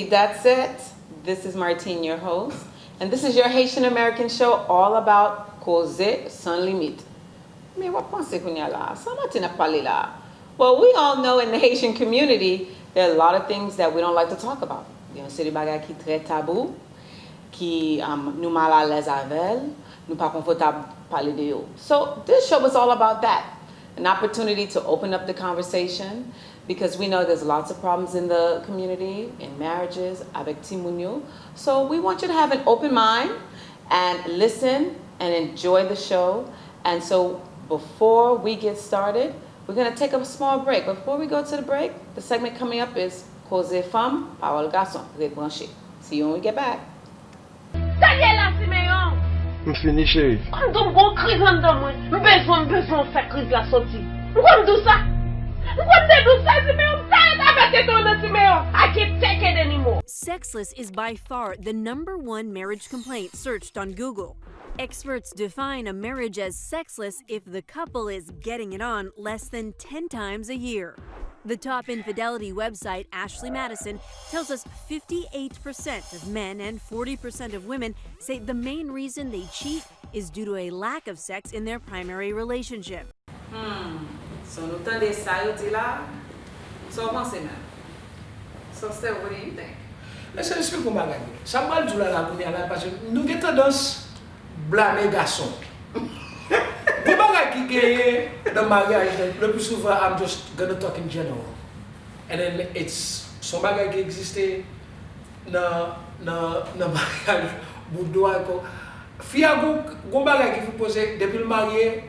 Dat. This is Martine, your host, and this is your Haitian American show all about Koze Fanm Pawol. Mais what pensez qu'on y a là? Ça Martine a parlé là. Well, we all know in the Haitian community, there are a lot of things that we don't like to talk about. Il y a des bagages qui très tabou, qui nous mal à l'aise avec, nous pas confortable parler de yo. So this show is all about that. An opportunity to open up the conversation, because we know there's lots of problems in the community, in marriages, avec timunyo. So we want you to have an open mind and listen and enjoy the show. And so before we get started, we're going to take a small break. Before we go to the break, the segment coming up is Koze Fanm Pawol Gason. See you when we get back. I'm finished, chérie. Quand on go crise en dedans moi, besoin faire crise la sortie. Pourquoi do ça? Pourquoi do ça, Simeon? I can't take it anymore. Sexless is by far the #1 marriage complaint searched on Google. Experts define a marriage as sexless if the couple is getting it on less than 10 times a year. The top infidelity website, Ashley Madison, tells us 58% of men and 40% of women say the main reason they cheat is due to a lack of sex in their primary relationship. So nous tendez ça yo dit là. So pensez même. So Steph, what do you think? Laissez moi expliquer comment gagner. Ça m'a dit là première là parce que nous avons tendance blâmer garçon. Vous bagay qui gagne dans le mariage le plus souvent I'm just gonna talk in general. And then it's son bagay qui existait dans mariage boudoir ko fia go bagay qui vous poser depuis le marié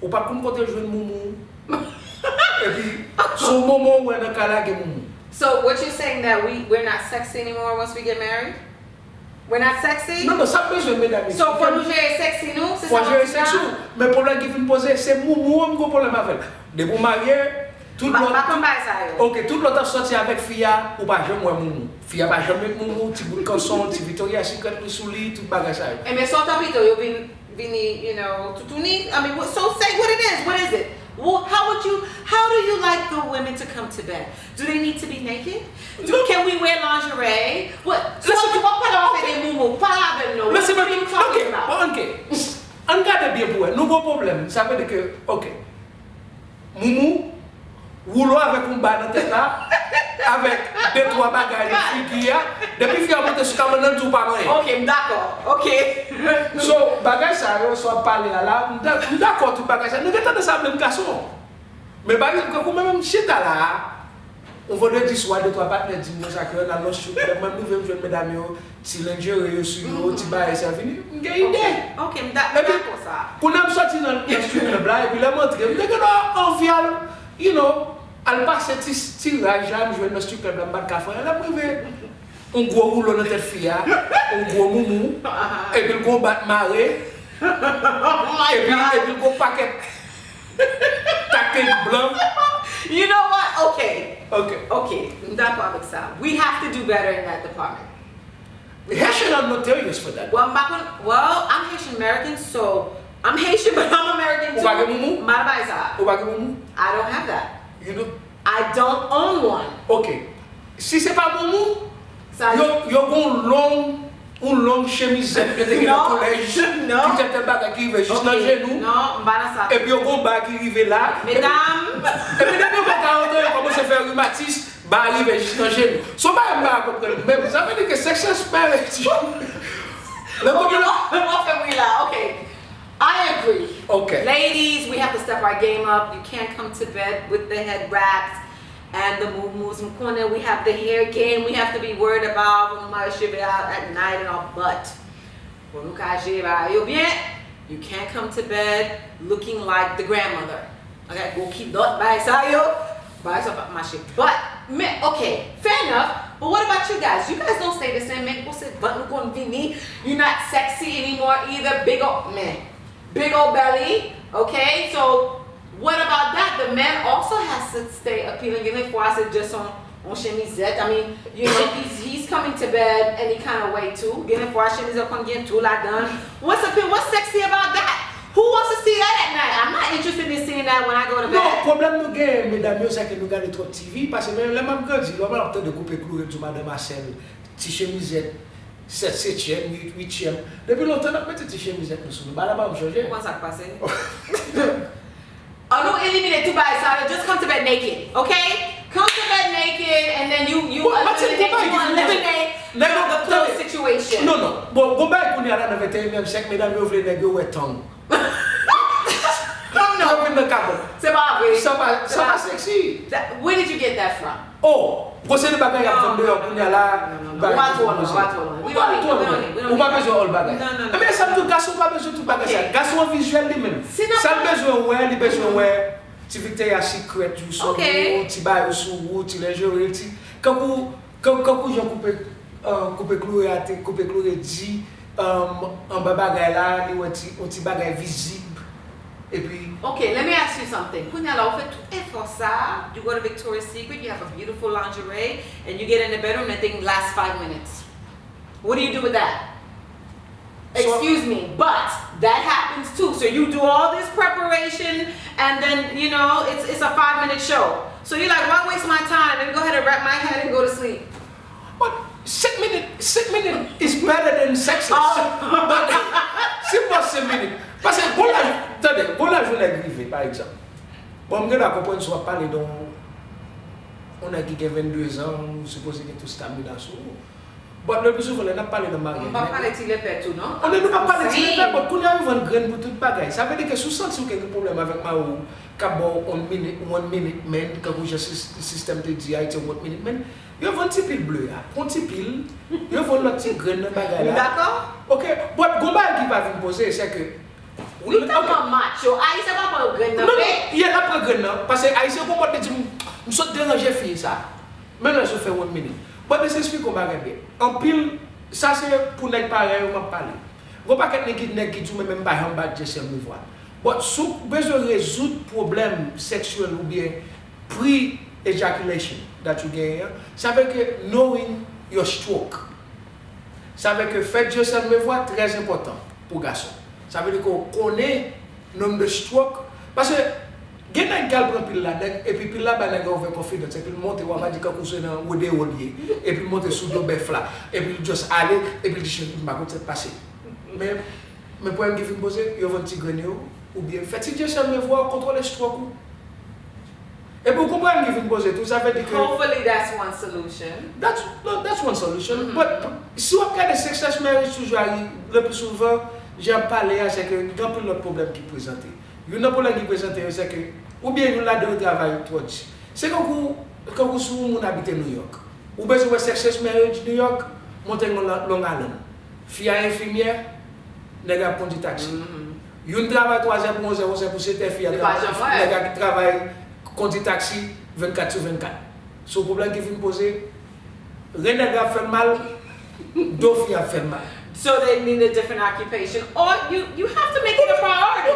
ou pas comme côté jouer moumou. Et puis son moment où on a calé moumou. So what you're saying that we're not sexy anymore once we get married? We're not sexy? Non, ça peut se mettre d'amis. So pour nous gérer sexy nous, c'est ça? Pour gérer sexy, mais le problème qu'il faut poser, c'est moumou, un gros problème avec. De vous marier, tout l'autre sorti avec Fia, ou pas jamais moumou. Fia pas jamais moumou, petit bout de canson, petit Victoria Secret sous lit, tout bagage ça. Et mais sans tapito, you been, you know, tutuni. I mean, so say what it is. What is it? Well, how do you like the women to come to bed? Do they need to be naked? Can we wear lingerie? What? So what part of it is mumu? What are you talking about? Ok. On garde bien pour elle. Nous avons un problème. Ça veut dire que, ok. Moumou, rouleau avec un bas dans tête là, avec 2-3 bagages qui y a. Depuis qu'il y a monté sur le caméra, tout pas mal. Ok, d'accord. Ok. So, bagage ça, on soit parlé là, d'accord tout bagage ça. Nous avons de ça même garçon. Mais bagage quand même chita là, on va le dire soit 2-3 partenaires dimanche à cœur dans nos shoot, même nous venons jouer mesdames yo, si lingerie sur yo, ti ba ça fini. Une idée. Ok, d'accord ça. Pour nous sortir dans le studio là et puis la montrer, nous avons envie you know, al passer tirage là, jouer dans studio là bas café, la privé. Un gros rouleau dans tête fille, un gros moumou, et puis le gros bat marée, et puis le gros paquet taquet blanc. You know what? Okay. D'accord avec ça. We have to do better in that department. Haitian are notorious for that. Well, I'm Haitian American, so I'm Haitian, but I'm American too. I don't have that. You do? I don't own one. Okay. Si c'est pas moumou, yo un long chemise que tu as au collège, qui était bague qui arrive juste dans le genou. Non, ça. Et puis yo gon bague qui arrive là. Mesdames, et puis depuis qu'on 40 ans, commence à faire rhumatisme, bah arrive juste dans le genou. So pas comprendre. Mais ça veut dire que Sexless Marriage. Okay. I agree. Okay. Ladies, we have to step our game up. You can't come to bed with the head wraps and the moves. We have the hair game. We have to be worried about when my shit out at night and all. But you can't come to bed looking like the grandmother. Okay, go keep that by my shit. But okay, fair enough. But what about you guys? You guys don't stay the same. You're not sexy anymore either. Big old belly. Okay, so what about that? The man also has to stay appealing. Even for us, just on chemisette. I mean, you know, he's coming to bed any kind of way too. Getting for chemisette, come getting too like done. What's sexy about that? Who wants to see that at night? I'm not interested in seeing that when I go to bed. Non, problème nous gagne, mesdames, c'est que nous regardons trop TV parce que même les mêmes grandis, on va avoir de couper clouer du madame Marcel, petit chemisette, 7e, 8e. Depuis longtemps, on a mis petit chemisette nous sur nous. Bah là, on changer. Comment ça passe? Oh, don't eliminate two by side. Just come to bed naked, okay? Come to bed naked, and then you eliminate the clothes situation. Non. Bon, go back when you're dans le 21e siècle, mesdames, vous voulez négocier ouais tongue. Non. C'est pas vrai. Ça va sexy. Where did you get that from? Oh, procès de bagaille à prendre dehors pour y aller là. We don't need. On pas besoin de bagaille. Non. Mais ça me garçon pas besoin de tout bagaille. Garçon visuel lui-même. Ça besoin ouais, il besoin ouais. Tu Victoria's Secret, tu sors, tu vas au sous, tu lingerie, tu quand j'en coupe cloué dit en bas bagaille là, on ti bagaille visible. Et puis okay, let me ask you something. Punyala, fait tout effort ça. You go to Victoria's Secret, you have a beautiful lingerie, and you get in the bedroom and the thing lasts 5 minutes. What do you do with that? Excuse me, but that happens too. So you do all this preparation, and then it's a 5-minute show. So you're like, why waste my time? Let me go ahead and wrap my head and go to sleep. But 6 minutes is better than sexless. C'est pas 6 minutes. Parce que bon la journée grivée, par exemple. Bon, je vais comprendre soit parler donc on a qui 22 ans, on suppose que tout stamina sur. Bon, le plus souvent on a parlé de mariage. On va parler de l'épée tout, non? On ne peut pas parler de l'épée, mais quand on arrive en graine pour toute bagaille, ça veut dire que si vous sentez qu'il y a un problème avec ma ou qu'abord 1 minute man, quand vous avez le système de DI, c'est 1 minute man, il y a un petit pile bleu, un petit pile, il y a un petit graine de bagaille. D'accord? Ok, bon, le combat qui va vous poser, c'est que oui, t'as pas macho. Aïssa va pas graine. Non, il y a la graine parce que Aïssa comment te dit me saute déranger fille ça. Maintenant je fais 1 minute. Bon, je t'explique comment regarder. En pile, ça c'est pour nèg pareil on m'a parlé. Go pas que nèg qui dit même pas en bas de chez me voir. Bon, si besoin résoudre problème sexuel ou bien pre-ejaculation that you get, ça veut que knowing your stroke. Ça veut que faire Dieu seul me voir très important pour garçon. Ça veut dire qu'on connaît le nombre de strokes. Parce que, il y a un gars qui prend pile là, et puis pile là, il y a un gars confidence, et puis il monte, on va dire qu'on est dans le déolier, et puis il monte sous le bœuf là, et puis il juste aller, et puis il dit, je ne sais pas comment c'est passé. Mais pour un gars qui me pose, il y a un petit grenier, ou bien, faites-il Dieu seul me voir, contrôler les strokes. Et pour comprendre ce qui me pose, tout ça veut dire que. Hopefully that's one solution. That's one solution. But si on regarde Sexless Marriage, toujours, le plus souvent, j'en parle, c'est que il y a un peu de problème qui présente. Il y a un problème qui présente, c'est que, ou bien il y a de travail, c'est quand vous habitez New York, ou bien vous Sexless Marriage New York, montez Long Island, fille infirmière, les gars prennent du taxi. Il y a un travail 3h pour 11h pour cette fille, les gars qui travaillent, conduit taxi 24 sur 24. Ce problème qui vient me poser, rien n'est fait mal, deux filles a fait mal. So they need a different occupation, or you have to make it a priority.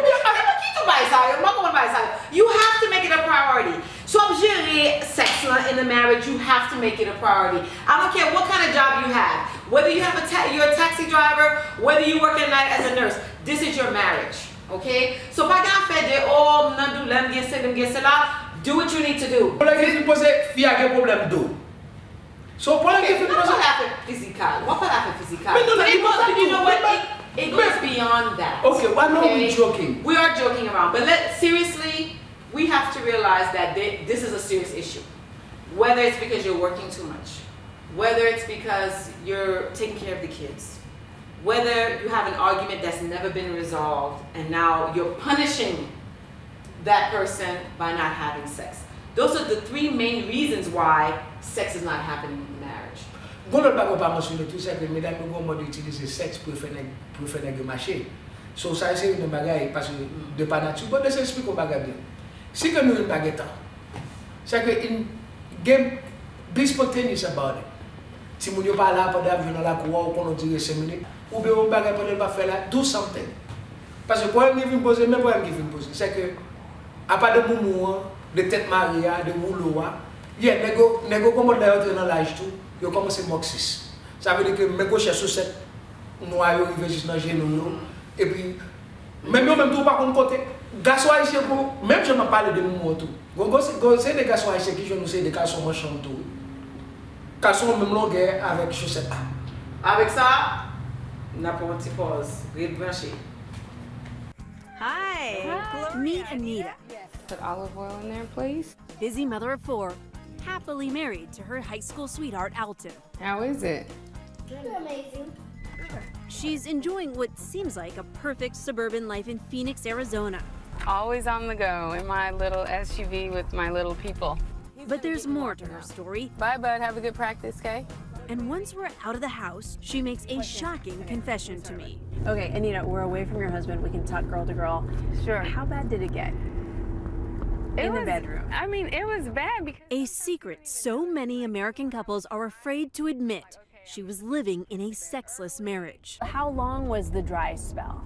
You have to make it a priority. So sex in the marriage, you have to make it a priority. I don't care what kind of job you have, whether you have you're a taxi driver, whether you work at night as a nurse. This is your marriage, okay? So pas qu'à faire de do what you need to do. Pour laquelle vous posez, il y a un problème d'eau. So pour laquelle vous posez. What happened physical? But you know what? It goes beyond that. Okay, why not we joking? We are joking around, but seriously, we have to realize that this is a serious issue. Whether it's because you're working too much, whether it's because you're taking care of the kids, whether you have an argument that's never been resolved and now you're punishing that person by not having sex. Those are the 3 main reasons why sex is not happening in marriage. Bon, le bagot pas mentionné tout ça que mesdames nous avons utiliser sexe pour faire nèg marcher. So ça c'est une bagaille parce que de par nature. Bon, laisse expliquer au bagaille bien. Si que nous une baguette, c'est que in game be spontaneous about it. Si vous n'êtes pas là pendant dans la cour ou qu'on dirait 5 minutes, ou bien on bagaille pendant pas faire là, do something. Parce que pour un qui vient poser, même pour un qui vient poser, c'est que à part de moumou, de tête maria, de rouleau, il y a nego comme d'ailleurs dans l'âge tout, il commence à moxis. Ça veut dire que mes gauches sur cette noyau il va juste dans genou et puis Même yo même tout pas contre côté. Garçon haïtien pour même je m'en parle de mon tout. C'est des garçons haïtiens qui je nous sais des garçons méchants tout. Garçon même longueur avec chaussette. Avec ça, n'a pas un petit pause. Rebranché. Hi. Meet Anita, Put olive oil in there, please. busy mother of 4, happily married to her high school sweetheart Alton. How is it? Amazing. She's enjoying what seems like a perfect suburban life in Phoenix, Arizona. Always on the go in my little SUV with my little people. But there's more to her story, Bye, bud. Have a good practice, okay? and once we're out of the house, she makes a shocking confession to me. Okay, Anita, we're away from your husband. We can talk girl to girl. Sure. How bad did it get? It In the was- bedroom. I mean, it was bad because A secret so many American couples are afraid to admit. She was living in a sexless marriage. How long was the dry spell?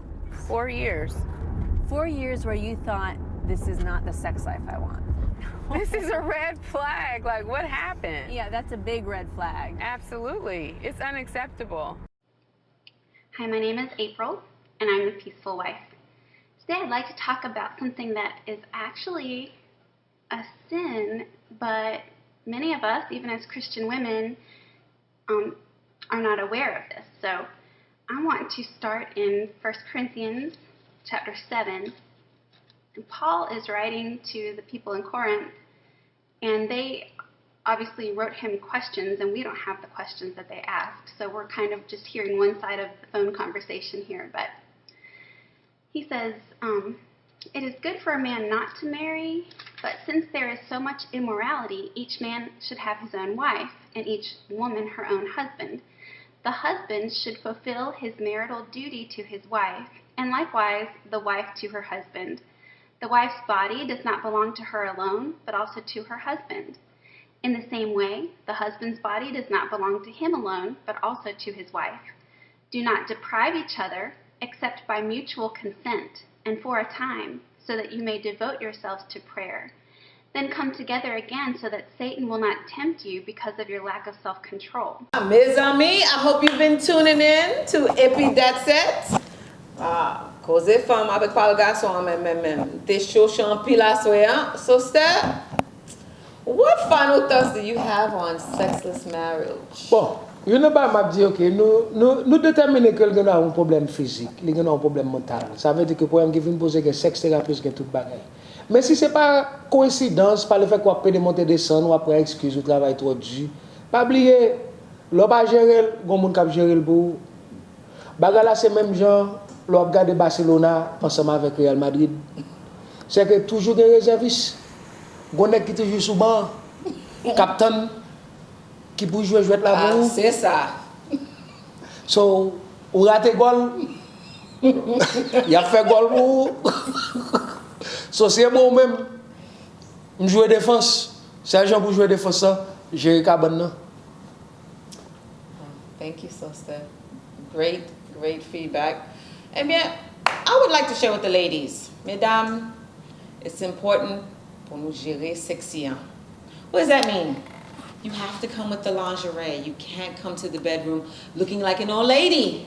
4 years. 4 years where you thought, this is not the sex life I want. This is a red flag. Like, what happened? Yeah, that's a big red flag. Absolutely. It's unacceptable. Hi, my name is April, and I'm the Peaceful Wife. Today I'd like to talk about something that is actually a sin, but many of us, even as Christian women, are not aware of this. So I want to start in 1 Corinthians chapter 7. And Paul is writing to the people in Corinth, and they obviously wrote him questions, and we don't have the questions that they asked. So we're kind of just hearing one side of the phone conversation here. But he says, it is good for a man not to marry, but since there is so much immorality, each man should have his own wife, and each woman her own husband. The husband should fulfill his marital duty to his wife, and likewise the wife to her husband. The wife's body does not belong to her alone, but also to her husband. In the same way, the husband's body does not belong to him alone, but also to his wife. Do not deprive each other, except by mutual consent, and for a time, so that you may devote yourselves to prayer. Then come together again so that Satan will not tempt you because of your lack of self-control. Mes amis, I hope you've been tuning in to Epi Dat. Koze Fanm Pawol Gason même. T'es chaud champi la soya. So Steph, what final thoughts do you have on sexless marriage? Bon, you know pas m'a dit OK, nous déterminer que il y a un problème physique, il y a un problème mental. Ça veut dire que pour me poser que sexe thérapie que tout bagaille. Mais si c'est pas coïncidence par le fait qu'on peut démonter descendre ou après excuse ou travail trop dur, pas oublier l'on pas gérer, gon moun k'ap gérer le pour. Baga là c'est même genre l'on regarde Barcelona ensemble avec Real Madrid. C'est que toujours des réservistes. Gon qui toujours sous banc, capitaine qui pour jouer là pour. C'est ça. So, ou rate gol. Il a fait gol pour. So c'est bon même jouer défense. C'est agent pour jouer défense ça, gérer cabane. Thank you, Sister. Great feedback. Eh bien, I would like to share with the ladies. Mesdames, it's important pour nous gérer sexy. What does that mean? You have to come with the lingerie. You can't come to the bedroom looking like an old lady.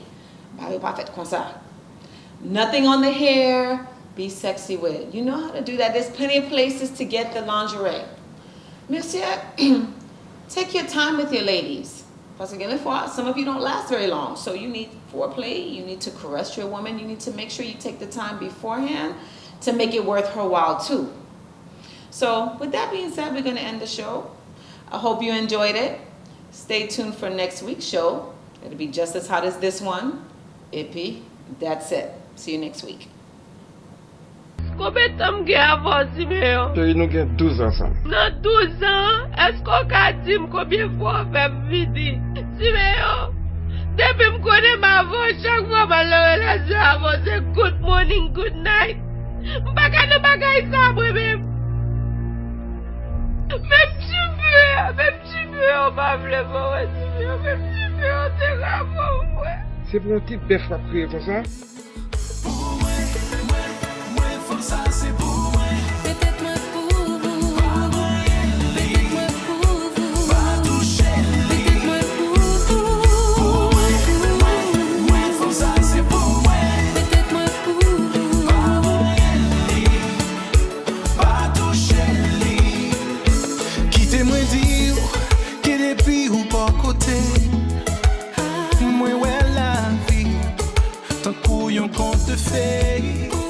Nothing on the hair. Be sexy with it. You know how to do that. There's plenty of places to get the lingerie. Monsieur, take your time with your ladies. Because again, some of you don't last very long. So you need foreplay. You need to caress your woman. You need to make sure you take the time beforehand to make it worth her while too. So with that being said, we're going to end the show. I hope you enjoyed it. Stay tuned for next week's show. It'll be just as hot as this one. Epi, that's it. See you next week. Combien de temps que avancé, mais Chérie, nous avons 12 ans ensemble. dans 12 ans, est-ce qu'on peut dire combien de fois on fait vidi? Si, mais depuis que je connais ma voix, chaque fois que la relation avance, good morning, good night. Je ne peux pas faire ça moi-même. Même tu veux, on va vraiment, même tu veux, on te ramène. C'est pour un petit bœuf à prier comme ça. te faire.